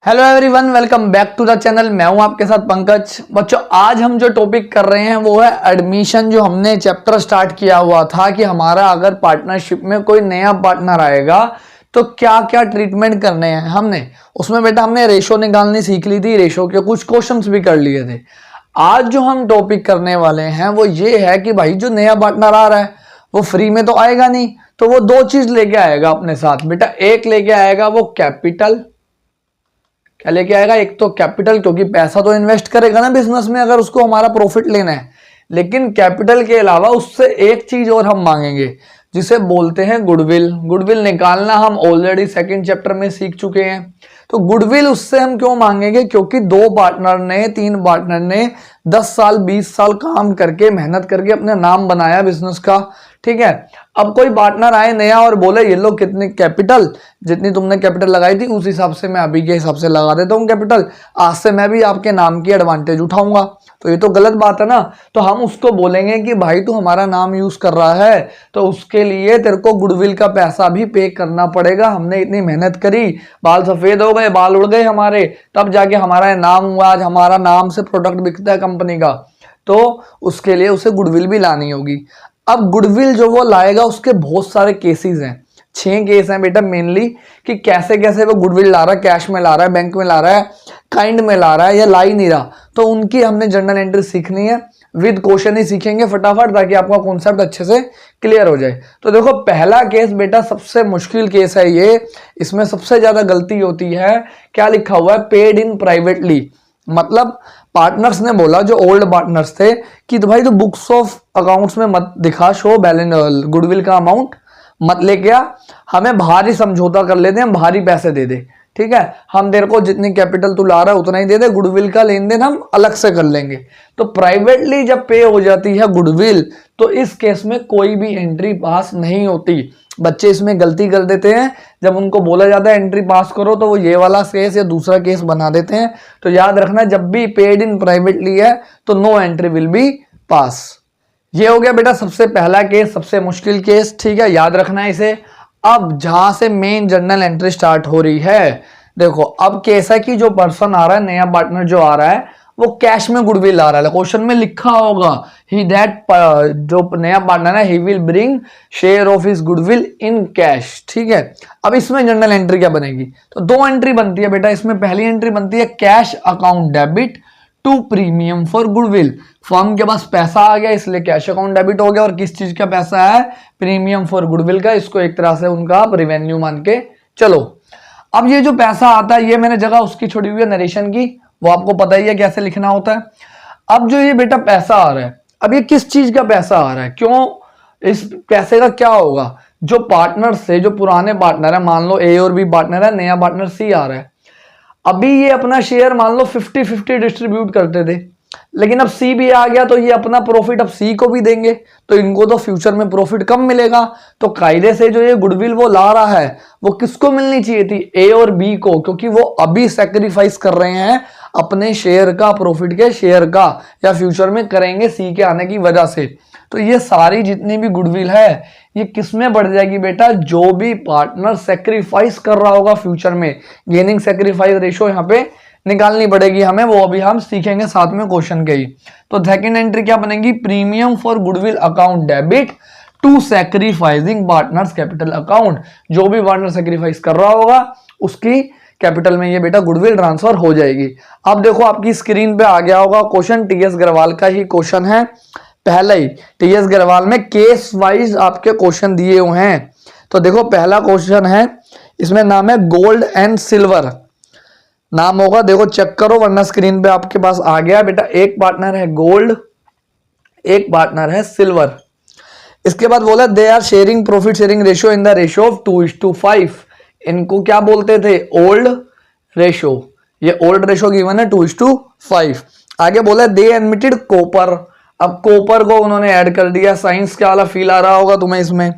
Hello everyone, welcome back to the channel. मैं हूं आपके साथ पंकज। बच्चों, आज हम जो टॉपिक कर रहे हैं वो है एडमिशन। जो हमने चैप्टर स्टार्ट किया हुआ था कि हमारा अगर पार्टनरशिप में कोई नया पार्टनर आएगा तो क्या क्या ट्रीटमेंट करने हैं हमने उसमें बेटा हमने रेशो निकालनी सीख ली थी, रेशो के कुछ क्वेश्चंस भी कर लिए थे। आज जो हम टॉपिक करने वाले हैं वो ये है कि भाई जो नया पार्टनर आ रहा है वो फ्री में तो आएगा नहीं, तो वो दो चीज लेके आएगा अपने साथ बेटा। एक लेके आएगा वो कैपिटल। क्या लेके आएगा? एक तो कैपिटल, क्योंकि पैसा तो इन्वेस्ट करेगा ना बिजनेस में अगर उसको हमारा प्रॉफिट लेना है। लेकिन कैपिटल के अलावा उससे एक चीज और हम मांगेंगे जिसे बोलते हैं गुडविल। गुडविल निकालना हम ऑलरेडी सेकंड चैप्टर में सीख चुके हैं। तो गुडविल उससे हम क्यों मांगेंगे? क्योंकि दो पार्टनर ने, तीन पार्टनर ने 10 साल 20 साल काम करके, मेहनत करके अपने नाम बनाया बिजनेस का। ठीक है, अब कोई पार्टनर आए नया और बोले ये लो कितनी कैपिटल, जितनी तुमने कैपिटल लगाई थी उस हिसाब से मैं अभी के हिसाब से लगा देता हूँ कैपिटल, आज से मैं भी आपके नाम की एडवांटेज उठाऊंगा, तो ये तो गलत बात है ना। तो हम उसको बोलेंगे कि भाई तू हमारा नाम यूज कर रहा है तो उसके लिए तेरे को गुडविल का पैसा भी पे करना पड़ेगा। हमने इतनी मेहनत करी, बाल सफेद हो गए, बाल उड़ गए हमारे, तब जाके हमारा नाम हुआ, आज हमारा नाम से प्रोडक्ट बिकता है कंपनी का, तो उसके लिए उसे गुडविल भी लानी होगी। अब गुडविल जो वो लाएगा उसके बहुत सारे केसेस हैं, 6 केस हैं बेटा मेनली, कि कैसे कैसे वो गुडविल ला रहा है, कैश में ला रहा है, बैंक में ला रहा है, काइंड में ला रहा है या ला ही नहीं रहा। तो उनकी हमने जर्नल एंट्री सीखनी है, विद क्वेश्चन ही सीखेंगे फटाफट, ताकि आपका कॉन्सेप्ट अच्छे से क्लियर हो जाए। तो देखो पहला केस बेटा सबसे मुश्किल केस है ये, इसमें सबसे ज्यादा गलती होती है। क्या लिखा हुआ है? Paid in privately. मतलब पार्टनर्स ने बोला, जो ओल्ड पार्टनर्स थे, कि तो भाई तो बुक्स ऑफ अकाउंट्स में मत दिखा, शो बैलेंस गुडविल का अमाउंट मत लेके आ, हमें भारी समझौता कर लेते हैं, हम भारी पैसे दे दे। ठीक है, हम तेरे को जितनी कैपिटल तू ला रहा है उतना ही दे दे, गुडविल का लेन देन हम अलग से कर लेंगे। तो प्राइवेटली जब पे हो जाती है गुडविल तो इस केस में कोई भी एंट्री पास नहीं होती। बच्चे इसमें गलती कर देते हैं, जब उनको बोला जाता है एंट्री पास करो तो वो ये वाला केस या दूसरा केस बना देते हैं। तो याद रखना, जब भी पेड इन प्राइवेटली है तो नो एंट्री विल बी पास। ये हो गया बेटा सबसे पहला केस, सबसे मुश्किल केस। ठीक है, याद रखना है इसे। अब जहां से मेन जर्नल एंट्री स्टार्ट हो रही है, देखो अब केस है कि जो पर्सन आ रहा है, नया पार्टनर जो आ रहा है, वो कैश में गुडविल आ रहा है। क्वेश्चन में लिखा होगा ही दैट, जो नया पार्टनर है, ही will bring share of his goodwill in cash. ठीक है, अब इसमें जर्नल एंट्री क्या बनेगी? तो दो एंट्री बनती है बेटा इसमें। पहली एंट्री बनती है cash account debit to premium for goodwill. Firm के पास पैसा आ गया इसलिए कैश अकाउंट डेबिट हो गया, और किस चीज का पैसा है? प्रीमियम फॉर गुडविल का। इसको एक तरह से उनका आप रेवेन्यू मान के चलो। अब ये जो पैसा आता है, ये मैंने जगह उसकी छोड़ी हुई है नरेशन की, वो आपको पता ही है कैसे लिखना होता है। अब जो ये बेटा पैसा आ रहा है, अब ये किस चीज का पैसा आ रहा है, क्यों, इस पैसे का क्या होगा? जो पार्टनर से, जो पुराने पार्टनर है, मान लो ए और बी पार्टनर है, नया पार्टनर सी आ रहा है। अभी ये अपना शेयर मान लो 50-50 डिस्ट्रीब्यूट करते थे, लेकिन अब सी भी आ गया तो ये अपना प्रॉफिट अब सी को भी देंगे, तो इनको तो फ्यूचर में प्रॉफिट कम मिलेगा। तो कायदे से जो ये गुडविल वो ला रहा है वो किसको मिलनी चाहिए थी? ए और बी को, क्योंकि वो अभी सैक्रिफाइस कर रहे हैं अपने शेयर का, प्रॉफिट के शेयर का, या फ्यूचर में करेंगे सी के आने की वजह से। तो ये सारी जितनी भी गुडविल है ये किस में बढ़ जाएगी बेटा? जो भी पार्टनर सैक्रिफाइस कर रहा होगा फ्यूचर में, गेनिंग सैक्रिफाइस रेशो यहाँ पे निकालनी पड़ेगी हमें, वो अभी हम सीखेंगे साथ में क्वेश्चन के ही। तो सेकंड एंट्री क्या बनेगी? Premium for goodwill account debit to sacrificing partners capital account. जो भी पार्टनर सैक्रिफाइस कर रहा होगा उसकी कैपिटल में ये बेटा गुडविल ट्रांसफर हो जाएगी। अब देखो आपकी स्क्रीन पे आ गया होगा क्वेश्चन, टीएस गरवाल का ही क्वेश्चन है। पहले ही टीएस गरवाल में केस वाइज आपके क्वेश्चन दिए हुए हैं। तो देखो पहला क्वेश्चन है, इसमें नाम है गोल्ड एंड सिल्वर नाम होगा, देखो चेक करो वरना स्क्रीन पे आपके पास आ गया बेटा। एक पार्टनर है गोल्ड, एक पार्टनर है सिल्वर। इसके बाद बोला they are sharing profit sharing ratio in the ratio of 2:5। इनको क्या बोलते थे? Old ratio. ये ओल्ड रेशो गिवन है 2:5। आगे बोला दे एडमिटेड कॉपर। अब कॉपर को उन्होंने ऐड कर दिया, साइंस का वाला फील आ रहा होगा तुम्हें इसमें।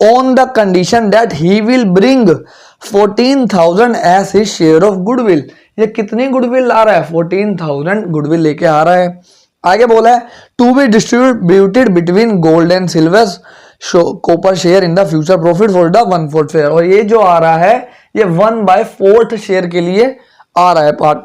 On the condition that he will bring 14,000 as his share of goodwill. ये कितनी गुडविल ला रहा है? 14,000 गुडविल लेके आ रहा है। आगे बोला है to be distributed between gold and silver copper share in the future profit for the 1/4 share. और ये जो आ रहा है ये 1/4 शेयर के लिए आ रहा है पार्ट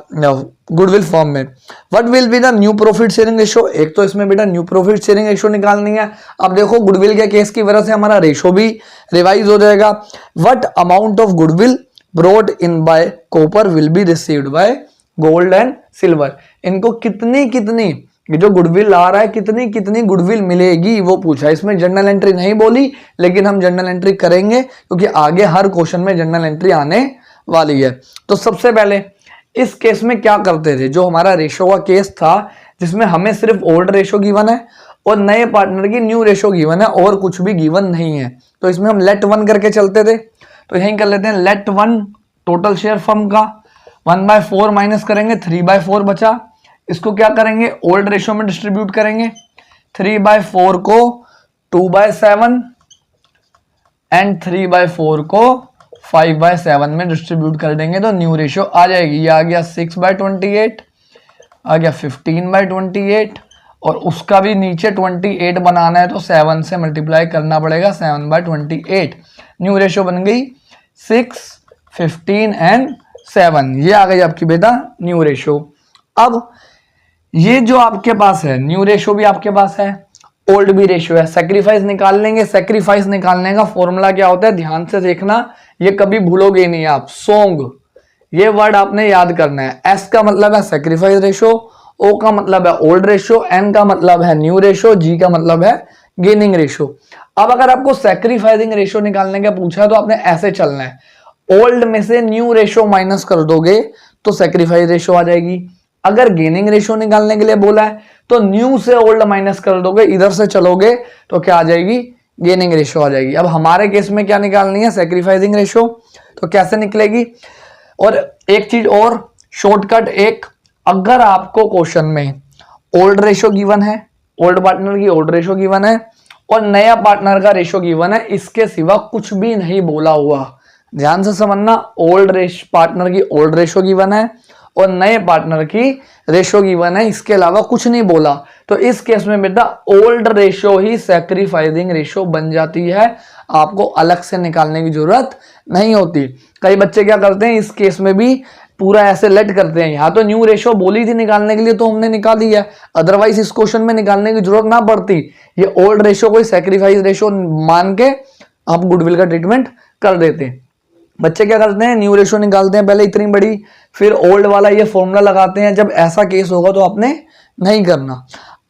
गुडविल फॉर्म में। What will be the new profit sharing ratio, एक तो इसमें बेटा न्यू प्रॉफिट शेयरिंग रेशो निकालनी है। अब देखो गुडविल के केस की वजह से हमारा रेशो भी रिवाइज हो जाएगा। What amount of goodwill brought in by copper will be received by gold and silver, इनको कितनी कितनी ये जो गुडविल आ रहा है कितनी कितनी गुडविल मिलेगी वो पूछा। इसमें जर्नल एंट्री नहीं बोली, लेकिन हम जर्नल एंट्री करेंगे क्योंकि आगे हर क्वेश्चन में जर्नल एंट्री आने वाली है। तो सबसे पहले इस केस में क्या करते थे, जो हमारा रेशो का केस था जिसमें हमें सिर्फ ओल्ड रेशो गिवन है और नए पार्टनर की न्यू रेशो गिवन है और कुछ भी गिवन नहीं है, तो इसमें हम लेट 1 करके चलते थे। तो यहीं कर लेते हैं लेट 1 टोटल शेयर फर्म का 1/4 माइनस करेंगे 3/4 बचा। इसको क्या करेंगे ओल्ड रेशो में डिस्ट्रीब्यूट करेंगे, 3/4 को 2/7 एंड 3/4 को 5/7 में डिस्ट्रीब्यूट कर देंगे तो न्यू रेशो आ जाएगी। ये आ गया 6/28, आ गया 15/28 और उसका भी नीचे 28 बनाना है तो 7 से मल्टीप्लाई करना पड़ेगा 7/28। न्यू रेशो बन गई 6, 15 एंड 7। ये आ गई आपकी बेटा न्यू रेशो। अब ये जो आपके पास है न्यू रेशो भी आपके पास है, ओल्ड भी रेशो है। सैक्रिफाइस निकाल लेंगे। सैक्रिफाइस निकालने का फॉर्मूला क्या होता है ध्यान से देखना, ये कभी भूलोगे नहीं आप। सोंग, ये वर्ड आपने याद करना है। एस का मतलब है सैक्रिफाइस रेशो, ओ का मतलब है ओल्ड रेशो, एन का मतलब है न्यू रेशो, जी का मतलब है गेनिंग रेशो। अब अगर आपको सैक्रिफाइसिंग रेशो निकालने का पूछा है तो आपने ऐसे चलना है, ओल्ड में से न्यू रेशो माइनस कर दोगे तो सैक्रिफाइस रेशो आ जाएगी। अगर गेनिंग रेशो निकालने के लिए बोला है तो न्यू से ओल्ड माइनस कर दोगे, इधर से चलोगे तो क्या आ जाएगी गेनिंग रेशो आ जाएगी। अब हमारे केस में क्या निकालनी है सैक्रिफाइसिंग रेशो, तो कैसे निकलेगी। और एक चीज और शॉर्टकट एक, अगर आपको क्वेश्चन में ओल्ड रेशो गिवन है, ओल्ड पार्टनर की ओल्ड रेशो गिवन है और नया पार्टनर का रेशो गिवन है, इसके सिवा कुछ भी नहीं बोला हुआ, ध्यान से समझना। ओल्ड पार्टनर की ओल्ड रेशो गिवन है और नए पार्टनर की रेशो गिवन है, इसके अलावा कुछ नहीं बोला, तो इस केस में बेटा ओल्ड रेशो ही सैक्रिफाइसिंग रेशो बन जाती है, आपको अलग से निकालने की जरूरत नहीं होती। कई बच्चे क्या करते हैं इस केस में भी पूरा ऐसे लेट करते हैं, यहाँ तो न्यू रेशो बोली थी निकालने के लिए तो हमने निकाल दिया, अदरवाइज इस क्वेश्चन में निकालने की जरूरत ना पड़ती। ये ओल्ड रेशो को सैक्रिफाइस रेशो मान के आप गुडविल का ट्रीटमेंट कर देते हैं। बच्चे क्या करते हैं न्यू रेशो निकालते हैं पहले इतनी बड़ी, फिर ओल्ड वाला ये फॉर्मूला लगाते हैं। जब ऐसा केस होगा तो आपने नहीं करना।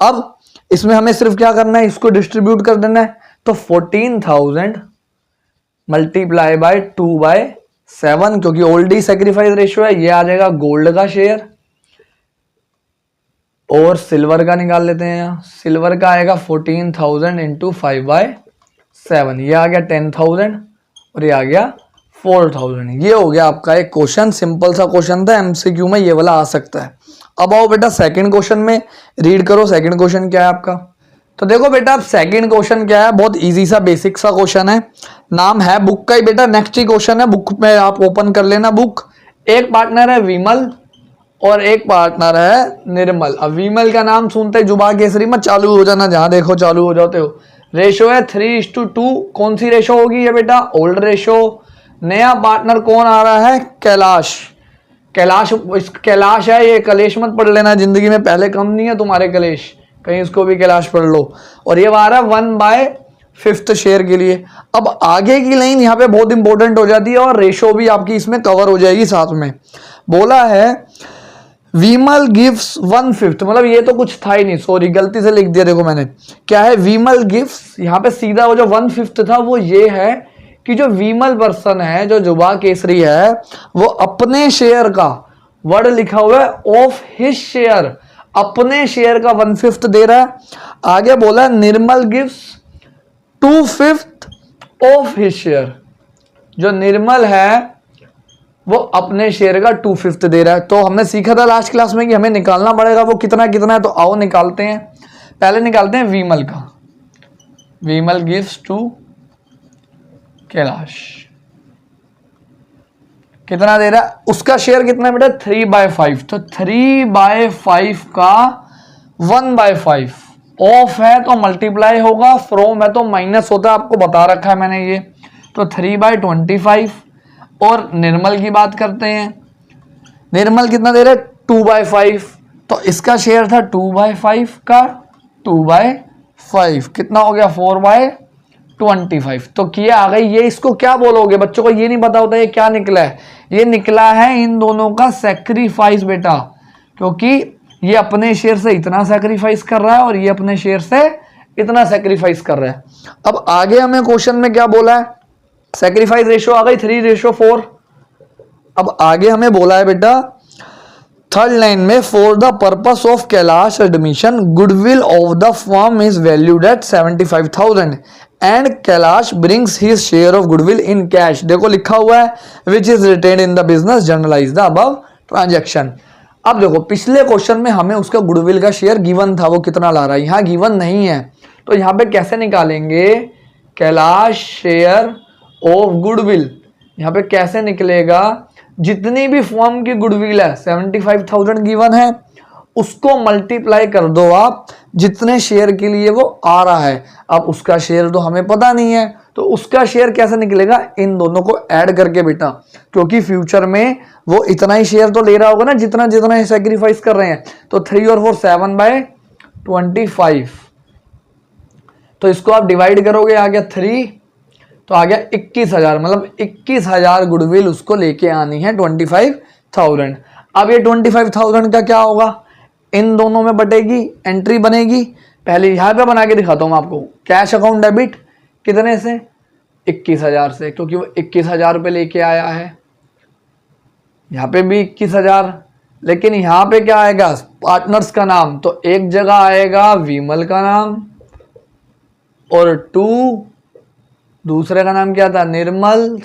अब इसमें हमें सिर्फ क्या करना है, इसको डिस्ट्रीब्यूट कर देना है। तो 14,000 मल्टीप्लाई बाय 2/7, क्योंकि ओल्ड ही सैक्रिफाइस रेशो है, ये आ जाएगा गोल्ड का शेयर। और सिल्वर का निकाल लेते हैं, यहाँ सिल्वर का आएगा 14,000 इंटू 5/7, ये आ गया 10,000 और ये आ गया 4,000। ये हो गया आपका एक क्वेश्चन, सिंपल सा क्वेश्चन था, एमसीक्यू में ये वाला आ सकता है। अब आओ बेटा सेकंड क्वेश्चन में, रीड करो सेकंड क्वेश्चन क्या है आपका। तो देखो बेटा सेकंड क्वेश्चन क्या है, बहुत इजी सा बेसिक सा क्वेश्चन है, नाम है बुक का ही बेटा, नेक्स्ट ही क्वेश्चन है, बुक में आप ओपन कर लेना बुक। एक पार्टनर है विमल और एक पार्टनर है निर्मल। अब विमल का नाम सुनते जुबा केसरी मत चालू हो जाना, जहां देखो चालू हो जाते हो। रेशो है 3:2, कौन सी रेशो होगी ये बेटा ओल्ड रेशो। नया पार्टनर कौन आ रहा है कैलाश, कैलाश है, ये कलेश मत पढ़ लेना, जिंदगी में पहले कम नहीं है तुम्हारे कलेश, कहीं इसको भी कैलाश पढ़ लो। और ये आ रहा है 1/5 शेयर के लिए। अब आगे की लाइन यहाँ पे बहुत इंपॉर्टेंट हो जाती है और रेशो भी आपकी इसमें कवर हो जाएगी साथ में। बोला है विमल गिव्स 1/5, मतलब ये तो कुछ था ही नहीं, सॉरी गलती से लिख दिया, देखो मैंने क्या है विमल गिव्स, यहाँ पे सीधा वो जो 1/5 था वो ये है कि जो विमल पर्सन है, जो जुबा केसरी है, वो अपने शेयर का, वर्ड लिखा हुआ है ऑफ हिज शेयर, अपने शेयर का 1/5 दे रहा है। आगे बोला निर्मल गिव्स 2/5 ऑफ हिज शेयर, जो निर्मल है वो अपने शेयर का 2/5 दे रहा है। तो हमने सीखा था लास्ट क्लास में कि हमें निकालना पड़ेगा वो कितना कितना है, तो आओ निकालते हैं। पहले निकालते हैं विमल का, विमल गिव्स टू कैलाश, कितना दे रहा है, उसका शेयर कितना है बेटा 3/5, तो 3/5 का 1/5 ऑफ है तो मल्टीप्लाई होगा, फ्रॉम है तो माइनस होता है, आपको बता रखा है मैंने ये। तो 3/25। और निर्मल की बात करते हैं, निर्मल कितना दे रहे, 2/5, तो इसका शेयर था 2/5 का, 2/5 कितना हो गया, 4/25। तो किया आ गई। ये इसको क्या बोलोगे, बच्चों को ये नहीं पता होता ये क्या निकला है, ये निकला है इन दोनों का सेक्रीफाइस बेटा, क्योंकि ये अपने शेयर से इतना सेक्रीफाइस कर रहा है और ये अपने शेयर से इतना सेक्रीफाइस कर रहा है। अब आगे हमें क्वेश्चन में क्या बोला है, सेक्रीफाइस रेशो आ गई 3:4। अब आगे हमें बोला है बेटा थर्ड लाइन में, for the purpose of Kailash admission goodwill of the firm is valued at 75,000 and Kailash brings his share of goodwill in cash. देखो लिखा हुआ है which is written in the business journalise the above transaction. अब देखो पिछले question में हमें उसका गुडविल का शेयर गिवन था, वो कितना ला रहा है, यहाँ गिवन नहीं है, तो यहाँ पे कैसे निकालेंगे, कैलाश शेयर ऑफ गुडविल, यहाँ पे कैसे निकलेगा, जितनी भी फर्म की गुडविल है 75,000 गिवन है, उसको मल्टीप्लाई कर दो आप जितने शेयर के लिए वो आ रहा है। अब उसका शेयर तो हमें पता नहीं है, तो उसका शेयर कैसे निकलेगा, इन दोनों को ऐड करके बेटा, क्योंकि फ्यूचर में वो इतना ही शेयर तो ले रहा होगा ना जितना जितना सेक्रीफाइस कर रहे हैं। तो 3 और 4 7/25, तो इसको आप डिवाइड करोगे, आ गया 3, तो आ गया 21,000, मतलब 21,000 गुडविल उसको लेके आनी है 25,000। अब ये 25,000 का क्या होगा, इन दोनों में बटेगी, एंट्री बनेगी। पहले यहाँ पे बना के दिखाता हूँ मैं आपको, कैश अकाउंट डेबिट कितने से, 21,000 से, क्योंकि वो 21,000 रुपये लेके आया है। यहाँ पे भी 21,000, लेकिन यहाँ पे क्या आएगा, पार्टनर्स का नाम, तो एक जगह आएगा विमल का नाम और 2 दूसरे का नाम क्या था, निर्मल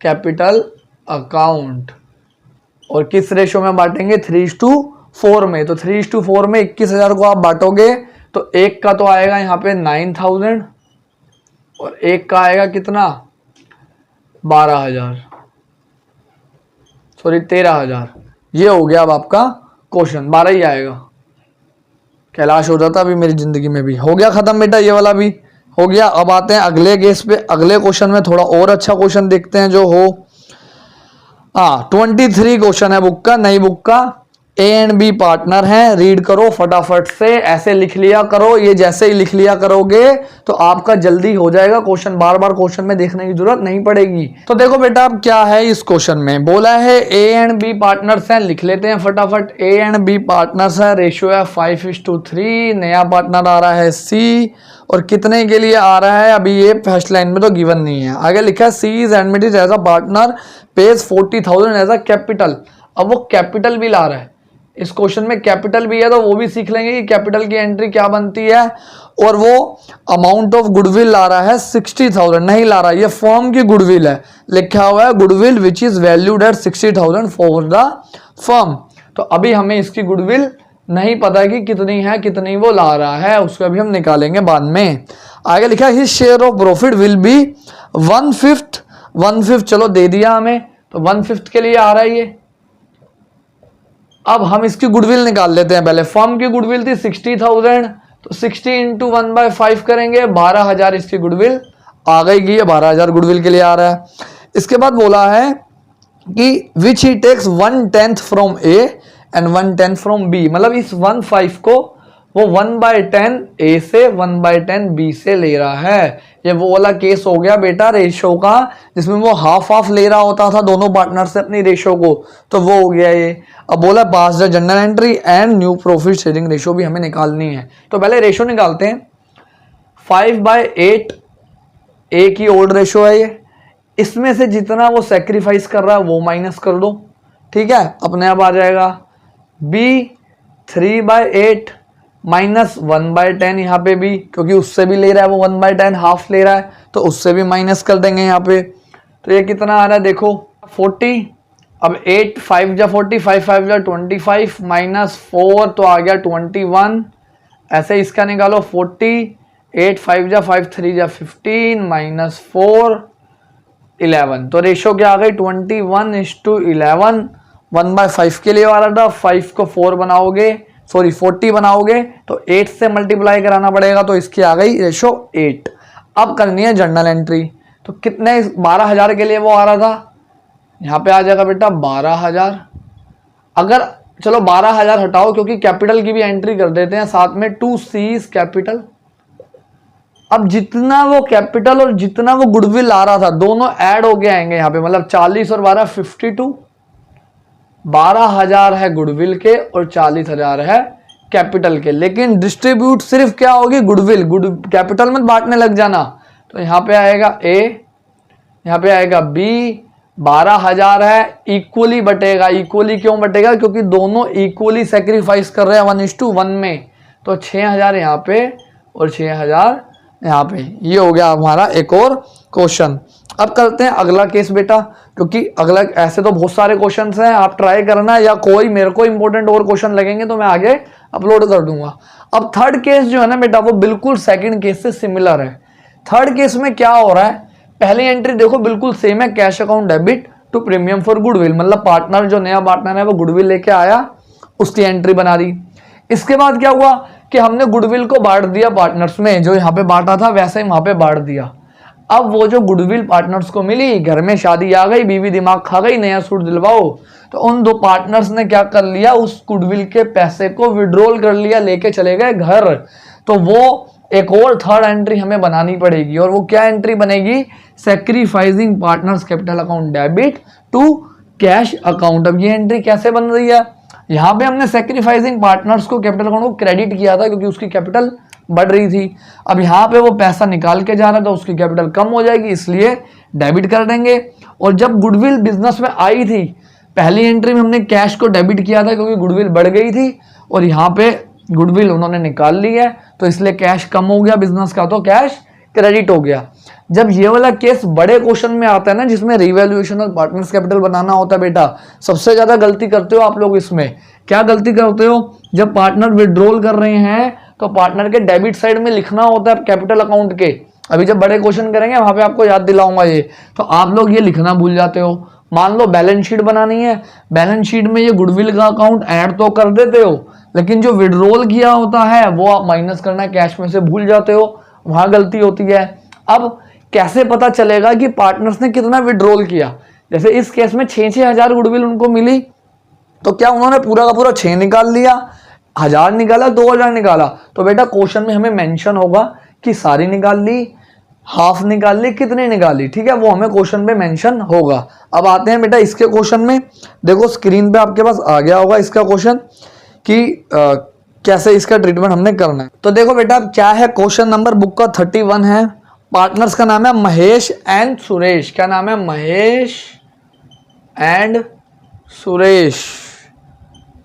कैपिटल अकाउंट। और किस रेशो में बांटेंगे, 3:4 में। तो 3:4 में 21,000 को आप बांटोगे तो एक का तो आएगा यहाँ पे 9,000 और एक का आएगा कितना, 12,000, सॉरी 13,000। ये हो गया अब आपका क्वेश्चन, 12 ही आएगा। कैलाश हो जाता अभी मेरी जिंदगी में भी हो गया खत्म बेटा, ये वाला भी हो गया। अब आते हैं अगले केस पे, अगले क्वेश्चन में थोड़ा और अच्छा क्वेश्चन देखते हैं जो हो। 23 क्वेश्चन है बुक का, नई बुक का। ए एंड बी पार्टनर हैं, रीड करो फटाफट से, ऐसे लिख लिया करो, ये जैसे ही लिख लिया करोगे तो आपका जल्दी हो जाएगा क्वेश्चन, बार बार क्वेश्चन में देखने की जरूरत नहीं पड़ेगी। तो देखो बेटा अब क्या है इस क्वेश्चन में, बोला है ए एंड बी पार्टनर्स हैं, लिख लेते हैं फटाफट। ए एंड बी पार्टनर्स है, रेशियो है 5:3, नया पार्टनर आ रहा है सी, और कितने के लिए आ रहा है, अभी ये फर्स्ट लाइन में तो गिवन नहीं है। आगे लिखा है C is admitted as a partner, pays 40,000 as a capital. अब वो कैपिटल भी ला रहा है, इस क्वेश्चन में कैपिटल भी है, तो वो भी सीख लेंगे कि कैपिटल की एंट्री क्या बनती है। और वो अमाउंट ऑफ गुडविल ला रहा है 60,000, नहीं ला रहा, ये फर्म की गुडविल है, लिखा हुआ है goodwill which is valued eight 60,000 for the firm. तो अभी हमें इसकी गुडविल नहीं पता कि कितनी है, कितनी वो ला रहा है, उसको भी हम निकालेंगे बाद में। आगे लिखा है his share of profit will be 1/5, चलो दे दिया हमें, तो 1/5 के लिए आ रहा है ये। अब हम इसकी गुडविल निकाल लेते हैं। पहले फर्म की गुडविल थी 60,000, तो 60 × 1/5 करेंगे, 12,000 इसकी गुडविल आ गई, ये 12,000 गुडविल के लिए आ रहा है। इसके बाद बोला है कि which he takes 1/10 from A and 1/10 from B, मतलब इस 1/5 को वो 1/10 ए से 1/10 बी से ले रहा है। ये वो वाला केस हो गया बेटा रेशो का, जिसमें वो हाफ ले रहा होता था दोनों पार्टनर से अपनी रेशो को, तो वो हो गया ये। अब बोला pass the general entry and new profit sharing ratio भी हमें निकालनी है। तो पहले रेशो निकालते हैं। 5/8 ए की ओल्ड रेशो है ये, इसमें से जितना वो सेक्रीफाइस कर रहा है वो माइनस कर दो, ठीक है, अपने आप आ जाएगा। बी 3/8 माइनस 1/10 यहाँ पे भी, क्योंकि उससे भी ले रहा है वो 1/10 हाफ ले रहा है, तो उससे भी माइनस कर देंगे यहाँ पे। तो ये कितना आ रहा है देखो 40। अब 8 5 जा 40, 5 5 जा 25 माइनस 4 तो आ गया 21। ऐसे इसका निकालो 40, 8 5 जा 5 3 जा 15 माइनस 4 11। तो रेशो क्या आ गई 21:11। 1/5 के लिए आ रहा था, 5 को 4 बनाओगे, सॉरी 40 बनाओगे तो 8 से मल्टीप्लाई कराना पड़ेगा, तो इसकी आ गई रेशो 8। अब करनी है जर्नल एंट्री, तो कितने 12,000 के लिए वो आ रहा था, यहाँ पे आ जाएगा बेटा 12,000 अगर चलो 12,000 हटाओ क्योंकि कैपिटल की भी एंट्री कर देते हैं साथ में, 2C कैपिटल। अब जितना वो कैपिटल और जितना वो गुडविल आ रहा था दोनों ऐड होके आएंगे यहाँ पे, मतलब 40 और 12 52। 12,000 है गुडविल के और 40,000 है कैपिटल के, लेकिन डिस्ट्रीब्यूट सिर्फ क्या होगी, गुडविल, कैपिटल में बांटने लग जाना। तो यहाँ पे आएगा A, यहाँ पे आएगा B। 12,000 है, इक्वली बटेगा। इक्वली क्यों बटेगा, क्योंकि दोनों इक्वली सेक्रीफाइस कर रहे हैं 1:1 में। तो 6,000 यहाँ पे और 6,000 यहाँ पे। ये हो गया हमारा एक और क्वेश्चन। अब करते हैं अगला केस बेटा, क्योंकि अगला ऐसे तो बहुत सारे क्वेश्चंस हैं, आप ट्राई करना, या कोई मेरे को इंपॉर्टेंट और क्वेश्चन लगेंगे तो मैं आगे अपलोड कर दूंगा। अब थर्ड केस जो है ना बेटा वो बिल्कुल सेकंड केस से सिमिलर है। थर्ड केस में क्या हो रहा है, पहली एंट्री देखो बिल्कुल सेम है, cash account debit to premium for goodwill, मतलब पार्टनर जो नया पार्टनर है वो गुडविल लेके आया, उसकी एंट्री बना दी। इसके बाद क्या हुआ कि हमने गुडविल को बांट दिया पार्टनर्स में, जो यहाँ पे बांटा था वैसे ही वहां पे बांट दिया। अब वो जो गुडविल पार्टनर्स को मिली, घर में शादी आ गई, बीवी दिमाग खा गई, नया सूट दिलवाओ, तो उन दो पार्टनर्स ने क्या कर लिया, उस गुडविल के पैसे को विड्रॉल कर लिया, लेके चले गए घर। तो वो एक और थर्ड एंट्री हमें बनानी पड़ेगी, और वो क्या एंट्री बनेगी, sacrificing partners capital account debit to cash account. अब ये एंट्री कैसे बन रही है, यहाँ पे हमने सेक्रीफाइसिंग पार्टनर्स को कैपिटल अकाउंट को क्रेडिट किया था क्योंकि उसकी कैपिटल बढ़ रही थी। अब यहाँ पे वो पैसा निकाल के जा रहा था, उसकी कैपिटल कम हो जाएगी, इसलिए डेबिट कर देंगे। और जब गुडविल बिजनेस में आई थी, पहली एंट्री में हमने कैश को डेबिट किया था क्योंकि गुडविल बढ़ गई थी, और यहाँ पे गुडविल उन्होंने निकाल ली है, तो इसलिए कैश कम हो गया बिजनेस का, तो कैश क्रेडिट हो गया। जब ये वाला केस बड़े क्वेश्चन में आता है ना, जिसमें रिवैल्यूएशन और पार्टनर्स कैपिटल बनाना होता है बेटा, सबसे ज्यादा गलती करते हो आप लोग। इसमें क्या गलती करते हो, जब पार्टनर विड्रॉल कर रहे हैं तो पार्टनर के डेबिट साइड में लिखना होता है कैपिटल अकाउंट के। अभी जब बड़े क्वेश्चन करेंगे वहां पे आपको याद दिलाऊंगा ये, तो आप लोग ये लिखना भूल जाते हो। मान लो बैलेंस शीट बनानी है, बैलेंस शीट में ये गुडविल का अकाउंट ऐड तो कर देते हो, लेकिन जो विड्रॉल किया होता है वो आप माइनस करना कैश में से भूल जाते हो, वहां गलती होती है। अब कैसे पता चलेगा कि पार्टनर्स ने कितना विड्रॉल किया, जैसे इस केस में 6,000 गुडविल उनको मिली, तो क्या उन्होंने पूरा का पूरा 6 निकाल लिया, 1,000 निकाला, 2,000 निकाला, तो बेटा क्वेश्चन में हमें मेंशन होगा कि सारी निकाल ली, हाफ निकाल ली, कितनी निकाली, ठीक है, वो हमें क्वेश्चन पे मेंशन होगा। अब आते हैं बेटा इसके क्वेश्चन में, देखो स्क्रीन पे आपके पास आ गया होगा इसका क्वेश्चन कि कैसे इसका ट्रीटमेंट हमने करना है। तो देखो बेटा क्या है, क्वेश्चन नंबर बुक का 31 है। पार्टनर्स का नाम है महेश एंड सुरेश। क्या नाम है, महेश एंड सुरेश,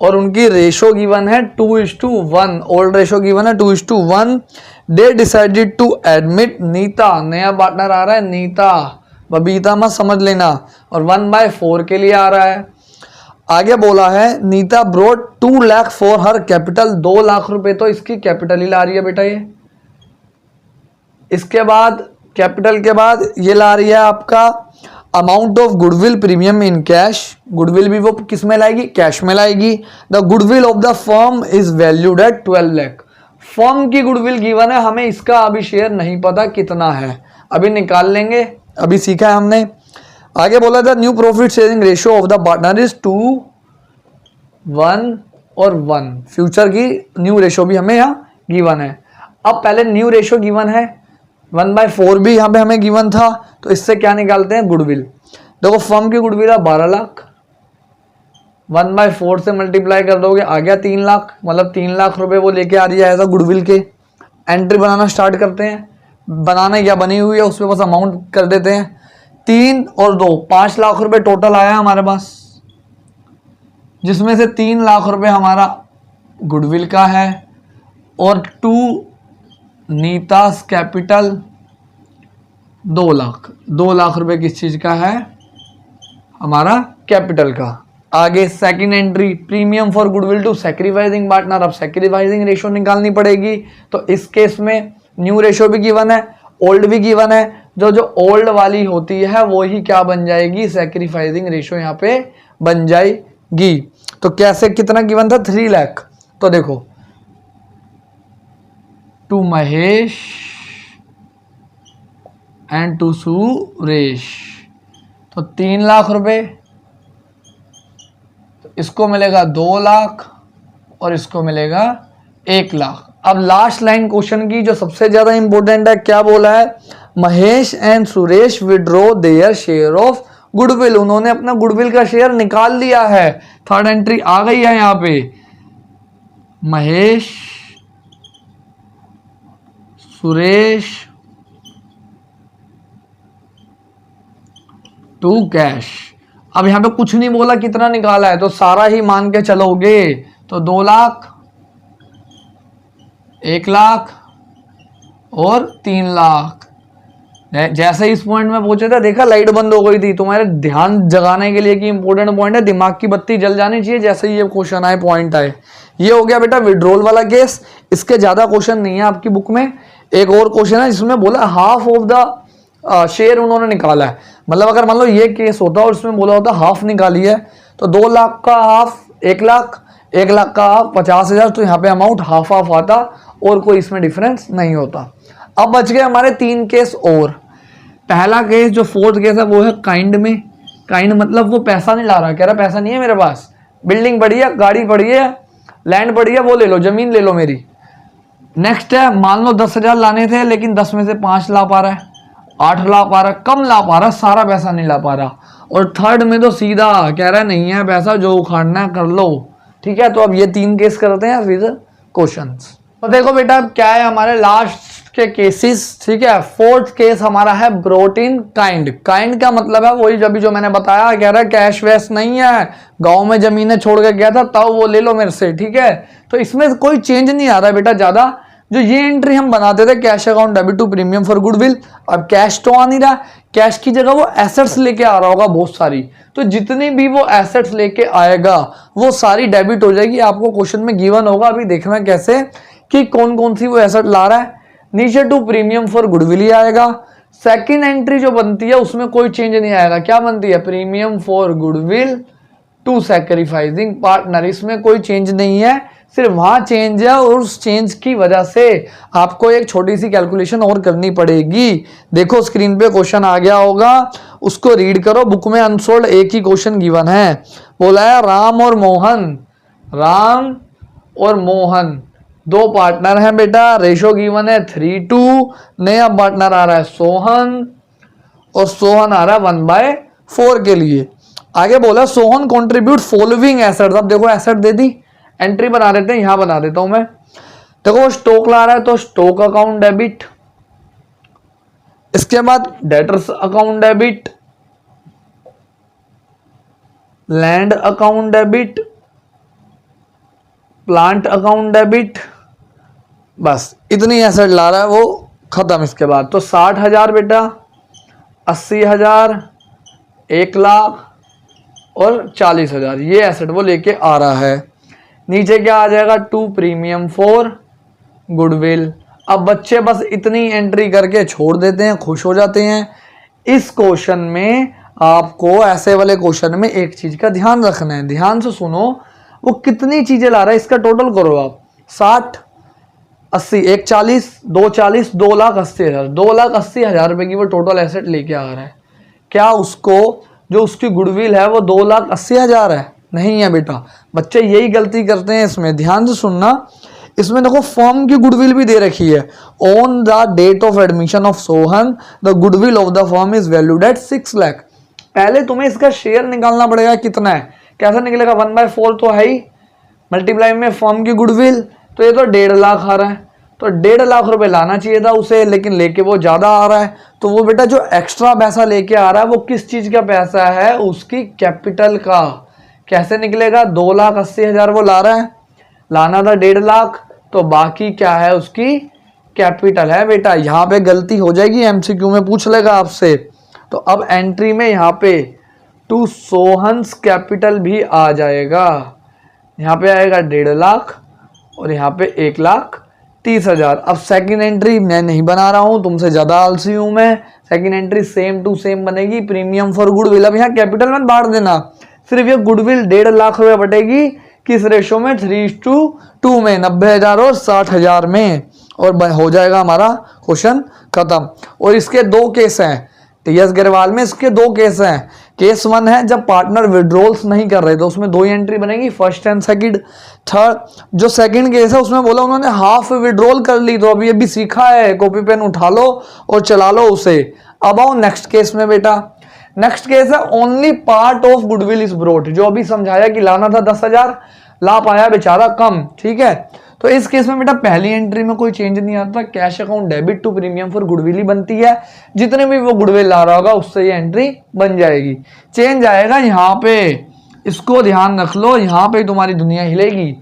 और उनकी रेशो गिवन है 2:1, ओल्ड रेशो गिवन है 2:1। They decided to admit Neeta, नया पार्टनर आ रहा है नीता, बबीता मत समझ लेना, और 1/4 के लिए आ रहा है। आगे बोला है Neeta brought 2 lakh for her capital, 2 lakh रुपए तो इसकी कैपिटल ही ला रही है बेटा ये। इसके बाद कैपिटल के बाद ये ला रही है आपका amount of goodwill premium in cash, goodwill भी वो किस में लाएगी, कैश में लाएगी। The goodwill of the firm is valued eight 12 lakh, firm की गुडविल गिवन है, हमें इसका अभी शेयर नहीं पता कितना है, अभी निकाल लेंगे, अभी सीखा है हमने। आगे बोला था new profit sharing ratio of the partner is 2:1 और 1, फ्यूचर की न्यू रेशियो भी हमें यहाँ गिवन है। अब पहले न्यू रेशियो गिवन है, 1/4 भी यहाँ पे हमें गिवन था, तो इससे क्या निकालते हैं, गुडविल। देखो फर्म की गुडविल है 12 लाख, 1/4 से मल्टीप्लाई कर दोगे आ गया 3 लाख, मतलब 3 लाख रुपए वो लेके आ रही है ऐसा गुडविल के। एंट्री बनाना स्टार्ट करते हैं, बनाना क्या बनी हुई है उसमें बस अमाउंट कर देते हैं, 3 और 2 5 लाख रुपए टोटल आया हमारे पास, जिसमें से 3 लाख रुपए हमारा गुडविल का है और 2 नीतास कैपिटल 2 लाख रुपए किस चीज का है, हमारा कैपिटल का। आगे second entry premium for goodwill to sacrificing partner, अब सैक्रिफाइसिंग रेशियो निकालनी पड़ेगी, तो इस केस में न्यू रेशियो भी गिवन है, ओल्ड भी गिवन है, जो ओल्ड वाली होती है वो ही क्या बन जाएगी, सैक्रिफाइसिंग रेशियो यहाँ पे बन जाएगी। तो कैसे, कितना गिवन था, 3 लाख, तो देखो to Mahesh and to Suresh, तो 3 लाख रुपए, तो इसको मिलेगा 2 लाख और इसको मिलेगा 1 लाख। अब लास्ट लाइन क्वेश्चन की जो सबसे ज्यादा इंपॉर्टेंट है, क्या बोला है, Mahesh and Suresh withdraw their share of goodwill, उन्होंने अपना गुडविल का शेयर निकाल लिया है। थर्ड एंट्री आ गई है यहां पे, महेश सुरेश टू कैश। अब यहां पे कुछ नहीं बोला कितना निकाला है, तो सारा ही मान के चलोगे तो 2 लाख, 1 लाख और 3 लाख। जैसे इस पॉइंट में पहुंचे थे, देखा लाइट बंद हो गई थी, तुम्हारे ध्यान जगाने के लिए कि इंपॉर्टेंट पॉइंट है, दिमाग की बत्ती जल जानी चाहिए जैसे ही ये क्वेश्चन आए, पॉइंट आए। ये हो गया बेटा विड्रॉल वाला केस। इसके ज्यादा क्वेश्चन नहीं है आपकी बुक में। एक और क्वेश्चन है जिसमें बोला हाफ ऑफ द शेयर उन्होंने निकाला है, मतलब अगर मान लो ये केस होता और उसमें बोला होता हाफ निकाली है, तो 2 लाख का हाफ 1 लाख, 1 लाख का हाफ 50,000, तो यहाँ पे अमाउंट हाफ हाफ आता और कोई इसमें डिफरेंस नहीं होता। अब बच गए हमारे 3 केस और। पहला केस जो फोर्थ केस है वो है काइंड में। काइंड मतलब वो पैसा नहीं ला रहा, कह रहा पैसा नहीं है मेरे पास, बिल्डिंग पड़ी है, गाड़ी पड़ी है, लैंड पड़ी है, वो ले लो, जमीन ले लो मेरी। नेक्स्ट है, मान लो 10,000 लाने थे लेकिन 10 में से 5 ला पा रहा है, 8 ला पा रहा है, कम ला पा रहा है, सारा पैसा नहीं ला पा रहा। और थर्ड में तो सीधा कह रहा है नहीं है पैसा, जो उखाड़ना है कर लो। ठीक है, तो अब ये 3 केस करते हैं फिर क्वेश्चंस। तो देखो बेटा क्या है हमारे लास्ट के केसेस। ठीक है, फोर्थ केस हमारा है ब्रोट इन काइंड। काइंड का मतलब है वही जब जो मैंने बताया, कह रहा है कैश वैश नहीं है, गांव में जमीनें छोड़ के गया था तब वो ले लो मेरे से। ठीक है, तो इसमें कोई चेंज नहीं आ रहा है बेटा ज्यादा। जो ये एंट्री हम बनाते थे cash account debit to premium for goodwill, अब कैश तो आ नहीं रहा, कैश की जगह वो एसेट्स लेके आ रहा होगा बहुत सारी, तो जितनी भी वो एसेट्स लेके आएगा वो सारी डेबिट हो जाएगी। आपको क्वेश्चन में गिवन होगा, अभी देखना कैसे कि कौन कौन सी वो एसेट ला रहा है। नीचे टू प्रीमियम फॉर गुडविल ही आएगा। सेकंड एंट्री जो बनती है उसमें कोई चेंज नहीं आएगा, क्या बनती है, premium for goodwill to sacrificing partner, इसमें कोई चेंज नहीं है, सिर्फ वहां चेंज है और उस चेंज की वजह से आपको एक छोटी सी कैलकुलेशन और करनी पड़ेगी। देखो स्क्रीन पे क्वेश्चन आ गया होगा, उसको रीड करो, बुक में अनसोल्ड एक ही क्वेश्चन गिवन है। बोला है राम और मोहन, राम और मोहन 2 पार्टनर हैं बेटा, रेशो गिवन है 3:2, नया पार्टनर आ रहा है सोहन और सोहन आ रहा है 1/4 के लिए। आगे बोला सोहन कॉन्ट्रीब्यूट फॉलोइंग एसेट्स। अब देखो एसेट दे दी, एंट्री बना देते हैं, यहां बना देता हूं मैं। देखो स्टॉक ला रहा है तो स्टॉक अकाउंट डेबिट, इसके बाद debtors account debit, land account debit, plant account debit, बस इतनी एसेट ला रहा है वो, खत्म। इसके बाद तो 60,000 बेटा, 80,000, 1 लाख और 40,000 ये एसेट वो लेके आ रहा है। नीचे क्या आ जाएगा, टू प्रीमियम फॉर गुडविल। अब बच्चे बस इतनी एंट्री करके छोड़ देते हैं, खुश हो जाते हैं। इस क्वेश्चन में आपको, ऐसे वाले क्वेश्चन में एक चीज का ध्यान रखना है, ध्यान से सुनो, वो कितनी चीजें ला रहा है इसका टोटल करो आप। 60, 80, 1 40, 2 40, 2,80,000, 2,80,000 रुपए की वो टोटल एसेट लेके आ रहा है। क्या उसको जो उसकी गुडविल है वो 2,80,000 है? नहीं है बेटा, बच्चे यही गलती करते हैं इसमें, ध्यान से सुनना। इसमें देखो फर्म की गुडविल भी दे रखी है, on the date of admission of Sohan the goodwill of the firm is valued at 6 lakh. पहले तुम्हें इसका शेयर निकालना पड़ेगा, कितना है, कैसा निकलेगा, 1/4 तो है ही, मल्टीप्लाई में फर्म की गुडविल, तो ये तो 1.5 लाख आ रहा है, तो 1.5 लाख रुपए लाना चाहिए था उसे, लेकिन लेके वो ज्यादा आ रहा है। तो वो बेटा जो एक्स्ट्रा पैसा लेके आ रहा है वो किस चीज का पैसा है, उसकी कैपिटल का। कैसे निकलेगा, 2,80,000 वो ला रहा है, लाना था 1.5 लाख, तो बाकी क्या है, उसकी कैपिटल है बेटा। यहाँ पे गलती हो जाएगी, एमसीक्यू में पूछ लेगा आपसे। तो अब एंट्री में यहाँ पे टू सोहन्स कैपिटल भी आ जाएगा, यहाँ पे आएगा 1.5 लाख और यहाँ पे 1,30,000। अब सेकंड एंट्री मैं नहीं बना रहा हूँ, तुमसे ज्यादा आलसी हूँ मैं। Second entry same to same बनेगी, प्रीमियम फॉर गुडविल। अब यहाँ कैपिटल मत बांट देना, सिर्फ ये गुडविल 1.5 लाख रुपए बटेगी, किस रेशो में, 3:2 में, 90,000 और 60,000 में, और हो जाएगा हमारा क्वेश्चन खत्म। और इसके 2 केस हैं, टीएस अग्रवाल में इसके 2 केस हैं। केस 1 है जब पार्टनर विड्रॉल्स नहीं कर रहे तो उसमें 2 ही एंट्री बनेगी, फर्स्ट एंड सेकंड। थर्ड जो सेकंड केस है उसमें बोला उन्होंने हाफ विड्रॉल कर ली, तो अभी अभी सीखा है, कॉपी पेन उठा लो और चला लो उसे। अब आओ नेक्स्ट केस में बेटा। नेक्स्ट केस है only part of goodwill is brought, जो अभी समझाया कि लाना था 10,000, ला पाया बेचारा कम, ठीक है। तो इस केस में बेटा पहली एंट्री में कोई चेंज नहीं आता, cash account debit to premium for goodwill ही बनती है, जितने भी वो गुडविल ला रहा होगा उससे ये एंट्री बन जाएगी। चेंज आएगा यहाँ पे, इसको ध्यान रख लो, यहाँ पे तुम्हारी दुनिया हिलेगी।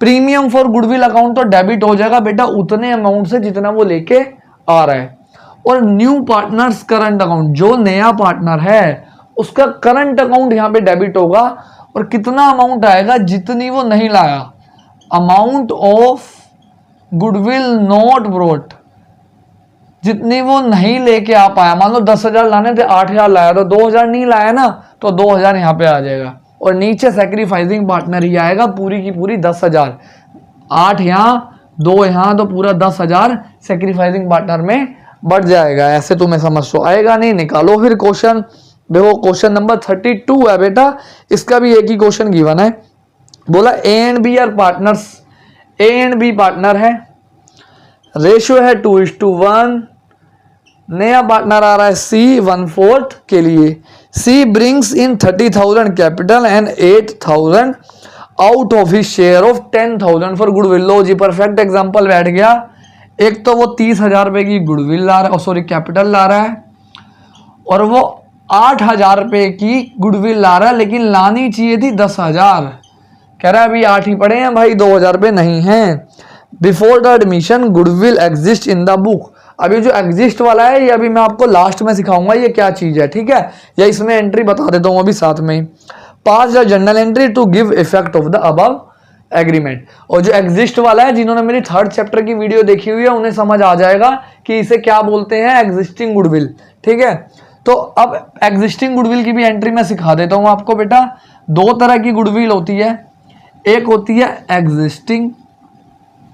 प्रीमियम फॉर गुडविल अकाउंट तो डेबिट हो जाएगा बेटा उतने अमाउंट से जितना वो लेके आ रहा है, और न्यू पार्टनर्स करंट अकाउंट, जो नया पार्टनर है उसका करंट अकाउंट यहाँ पे डेबिट होगा, और कितना अमाउंट आएगा, जितनी वो नहीं लाया, amount of goodwill not brought, जितनी वो नहीं लेके आ पाया। मान लो 10,000 लाने थे, 8,000 लाया, तो 2,000 नहीं लाया ना, तो 2,000 यहाँ पे आ जाएगा, और नीचे सैक्रिफाइसिंग पार्टनर ही आएगा, पूरी की पूरी 10,000, 8 यहाँ 2 यहाँ, तो पूरा 10,000 सैक्रिफाइसिंग पार्टनर में बढ़ जाएगा। ऐसे तुम्हें समझ तो आएगा नहीं। निकालो फिर क्वेश्चन। देखो क्वेश्चन नंबर 32 है बेटा, इसका भी एक ही क्वेश्चन गिवन है। बोला A and B are partners, A and B partner है, रेशियो है 2:1, नया पार्टनर आ रहा है सी 1/4 के लिए। C brings in 30,000 capital and 8,000 out of his share of 10,000 for goodwill. लो जी, परफेक्ट एग्जांपल बैठ गया। एक तो वो 30,000 रुपए की गुडविल ला रहा है, सॉरी कैपिटल ला रहा है, और वो 8,000 रुपए की गुडविल ला रहा है, लेकिन लानी चाहिए थी 10,000। कह रहा है अभी 8 ही पड़े हैं भाई, 2,000 रुपये नहीं हैं। Before the admission goodwill exist in the book. अभी जो एग्जिस्ट वाला है ये अभी मैं आपको लास्ट में सिखाऊंगा ये क्या चीज़ है, ठीक है, या इसमें एंट्री बता देता हूँ अभी साथ में। Pass the general entry to give effect of the above agreement. और जो एग्जिस्ट वाला है, जिन्होंने मेरी 3rd चैप्टर की वीडियो देखी हुई है उन्हें समझ आ जाएगा कि इसे क्या बोलते हैं, एग्जिस्टिंग गुडविल, ठीक है। तो अब एग्जिस्टिंग गुडविल की भी एंट्री मैं सिखा देता हूँ आपको बेटा। 2 तरह की गुडविल होती है, एक होती है एग्जिस्टिंग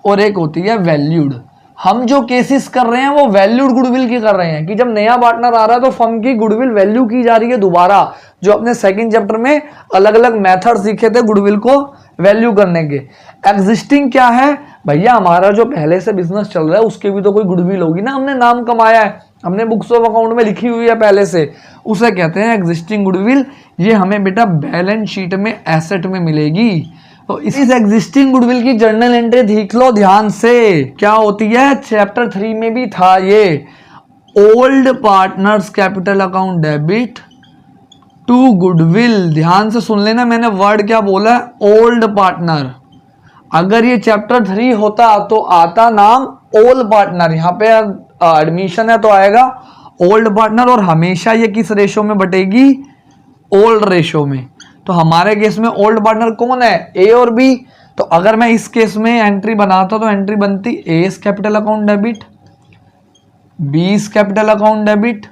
और एक होती है वैल्यूड। हम जो केसेस कर रहे हैं वो वैल्यूड गुडविल की कर रहे हैं, कि जब नया पार्टनर आ रहा है तो फर्म की गुडविल वैल्यू की जा रही है दोबारा, जो अपने 2nd चैप्टर में अलग अलग मेथड सीखे थे गुडविल को वैल्यू करने के। एग्जिस्टिंग क्या है भैया, हमारा जो पहले से बिजनेस चल रहा है उसके भी तो कोई गुडविल होगी ना, हमने नाम कमाया है, हमने बुक्स ऑफ अकाउंट में लिखी हुई है पहले से, उसे कहते हैं एग्जिस्टिंग गुडविल। ये हमें बेटा बैलेंस शीट में एसेट में मिलेगी। तो इस एग्जिस्टिंग गुडविल की जर्नल एंट्री देख लो ध्यान से, क्या होती है, चैप्टर 3 में भी था ये। Old partners capital account debit to goodwill. ध्यान से सुन लेना, मैंने वर्ड क्या बोला है, ओल्ड पार्टनर। अगर ये चैप्टर 3 होता तो आता नाम ओल्ड पार्टनर, यहाँ पे एडमिशन है तो आएगा ओल्ड पार्टनर, और हमेशा ये किस रेशो में बटेगी, ओल्ड रेशो में। तो हमारे केस में ओल्ड पार्टनर कौन है, ए और बी। तो अगर मैं इस केस में एंट्री बनाता तो एंट्री बनती A capital account debit, B capital account debit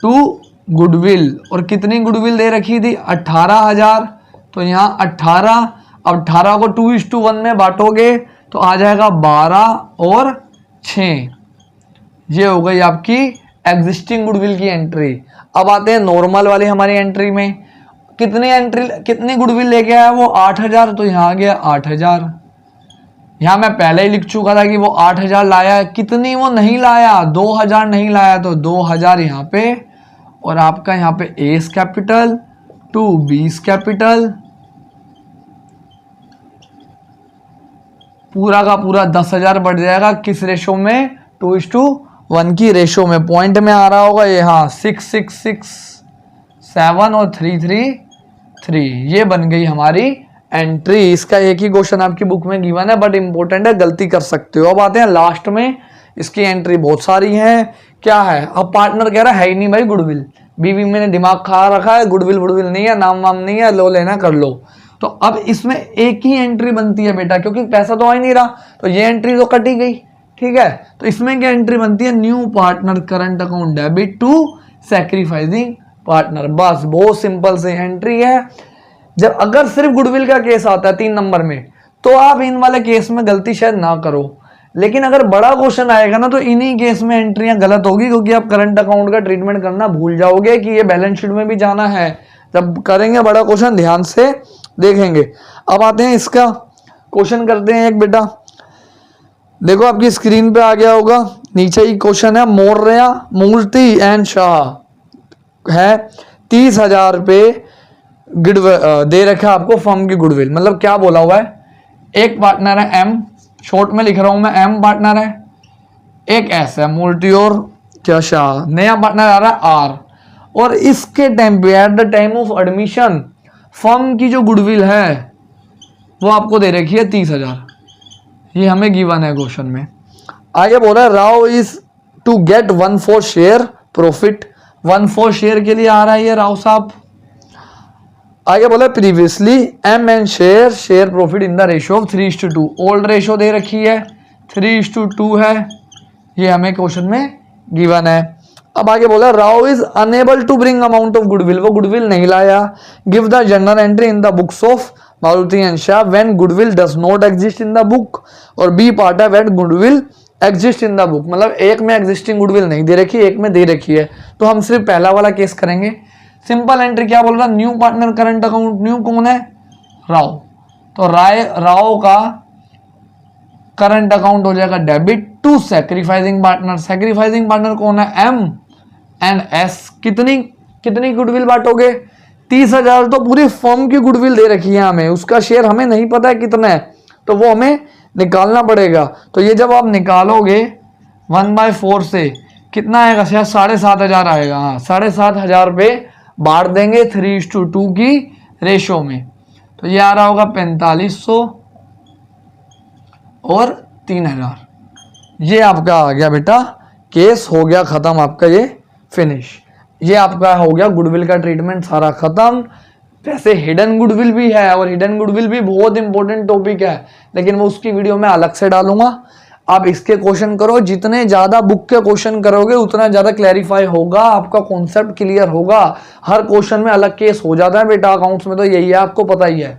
to goodwill. और कितनी गुडविल दे रखी थी, 18,000। तो यहाँ 18, अब 18 को 2:1 में बांटोगे तो आ जाएगा 12 और 6। ये हो गई आपकी एग्जिस्टिंग गुडविल की एंट्री। अब आते हैं नॉर्मल वाली हमारी एंट्री में। कितनी गुडविल लेके आया वो, 8,000। तो यहाँ आ गया 8,000। यहाँ मैं पहले ही लिख चुका था कि वो 8,000 लाया है, कितनी वो नहीं लाया, 2,000 नहीं लाया, तो 2,000 यहाँ पे, और आपका यहाँ पे A's capital to B's capital, पूरा का पूरा 10,000 बढ़ जाएगा। किस रेशो में, 2:1 की रेशो में। पॉइंट में आ रहा होगा ये, हाँ 6,6,6,7 और 3,3,3। ये बन गई हमारी एंट्री। इसका एक ही क्वेश्चन आपकी बुक में गिवन है, बट इंपॉर्टेंट है, गलती कर सकते हो। अब आते हैं लास्ट में, इसकी एंट्री बहुत सारी है। क्या है, अब पार्टनर कह रहा है ही नहीं भाई गुडविल, बीवी मैंने दिमाग खा रखा है, गुडविल वुडविल नहीं है, नाम वाम नहीं है, लो लेना कर लो। तो अब इसमें एक ही एंट्री बनती है बेटा, क्योंकि पैसा तो आ ही नहीं रहा, तो ये एंट्री तो कटी गई, ठीक है। तो इसमें क्या एंट्री बनती है, new partner current account debit to sacrificing partner. बस बहुत सिंपल से एंट्री है। जब अगर सिर्फ गुडविल का केस आता है 3 नंबर में, तो आप इन वाले केस में गलती शायद ना करो। लेकिन अगर बड़ा क्वेश्चन आएगा ना तो इन्हीं केस में एंट्रियां गलत होगी, क्योंकि आप करंट अकाउंट का ट्रीटमेंट करना भूल जाओगे कि ये बैलेंस शीट में भी जाना है। जब करेंगे बड़ा क्वेश्चन ध्यान से देखेंगे। अब आते हैं इसका क्वेश्चन करते हैं एक बेटा। देखो आपकी स्क्रीन पे आ गया होगा, नीचे ही क्वेश्चन है। मौर्य, मूर्ति एंड शाह है 30,000 रुपये दे रखा आपको फर्म की गुडविल। मतलब क्या बोला हुआ है, एक पार्टनर है एम, शॉर्ट में लिख रहा हूं मैं, एम पार्टनर है, एक एस है मूर्ति और क्या शाह, नया पार्टनर आ रहा है आर, और इसके टाइम पे at the time of admission firm की जो गुडविल है वो आपको दे रखी है 30,000। ये हमें गिवन है क्वेश्चन में। आगे बोल रहा है Rao is to get 1/4 share profit. 1/4 share के लिए आ रहा है ये राव साहब। आगे बोला previously M and share profit in the ratio of 3:2। Old ratio दे रखी है 3:2 है, ये हमें क्वेश्चन में गिवन है। अब आगे बोला Rao is unable to bring amount of goodwill, वो गुडविल नहीं लाया। Give the general entry in the books of Maruti and Shah when goodwill does not exist in the book, और बी पार्ट है when goodwill exist in the book. मतलब एक में existing goodwill नहीं दे रखी, एक में दे रखी है, तो हम सिर्फ पहला वाला केस करेंगे। सिंपल एंट्री क्या बोल रहा है, new partner current account, new कौन है राव, तो राव का करंट अकाउंट हो जाएगा debit to sacrificing partner. Sacrificing partner कौन है एम एंड एस। कितनी गुडविल बांटोगे 30,000, तो पूरी फर्म की गुडविल दे रखी है हमें, उसका शेयर हमें नहीं पता है कितना है, तो वो हमें निकालना पड़ेगा। तो ये जब आप निकालोगे 1/4 से कितना आएगा, शायद 7,500 आएगा। हाँ 7,500 रुपये बांट देंगे 3:2 की रेशो में, तो ये आ रहा होगा 4500 और 3,000। ये आपका आ गया बेटा, केस हो गया खत्म आपका, ये फिनिश। ये आपका हो गया गुडविल का ट्रीटमेंट सारा खत्म। वैसे हिडन गुडविल भी है, और हिडन गुडविल भी बहुत इंपॉर्टेंट टॉपिक है, लेकिन वो उसकी वीडियो में अलग से डालूंगा। आप इसके क्वेश्चन करो, जितने ज्यादा बुक के क्वेश्चन करोगे उतना ज्यादा क्लैरिफाई होगा, आपका कॉन्सेप्ट क्लियर होगा। हर क्वेश्चन में अलग केस हो जाता है बेटा, अकाउंट्स में तो यही है, आपको पता ही है।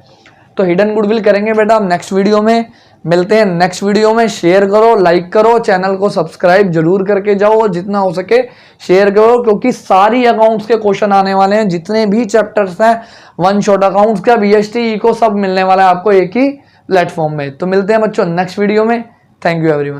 तो हिडन गुडविल करेंगे बेटा हम नेक्स्ट वीडियो में। मिलते हैं नेक्स्ट वीडियो में। शेयर करो, लाइक करो, चैनल को सब्सक्राइब जरूर करके जाओ, और जितना हो सके शेयर करो, क्योंकि सारी अकाउंट्स के क्वेश्चन आने वाले हैं। जितने भी चैप्टर्स हैं, वन शॉट अकाउंट्स का, बीएसटी, इको, सब मिलने वाला है आपको एक ही प्लेटफॉर्म में। तो मिलते हैं बच्चों नेक्स्ट वीडियो में। Thank you everyone.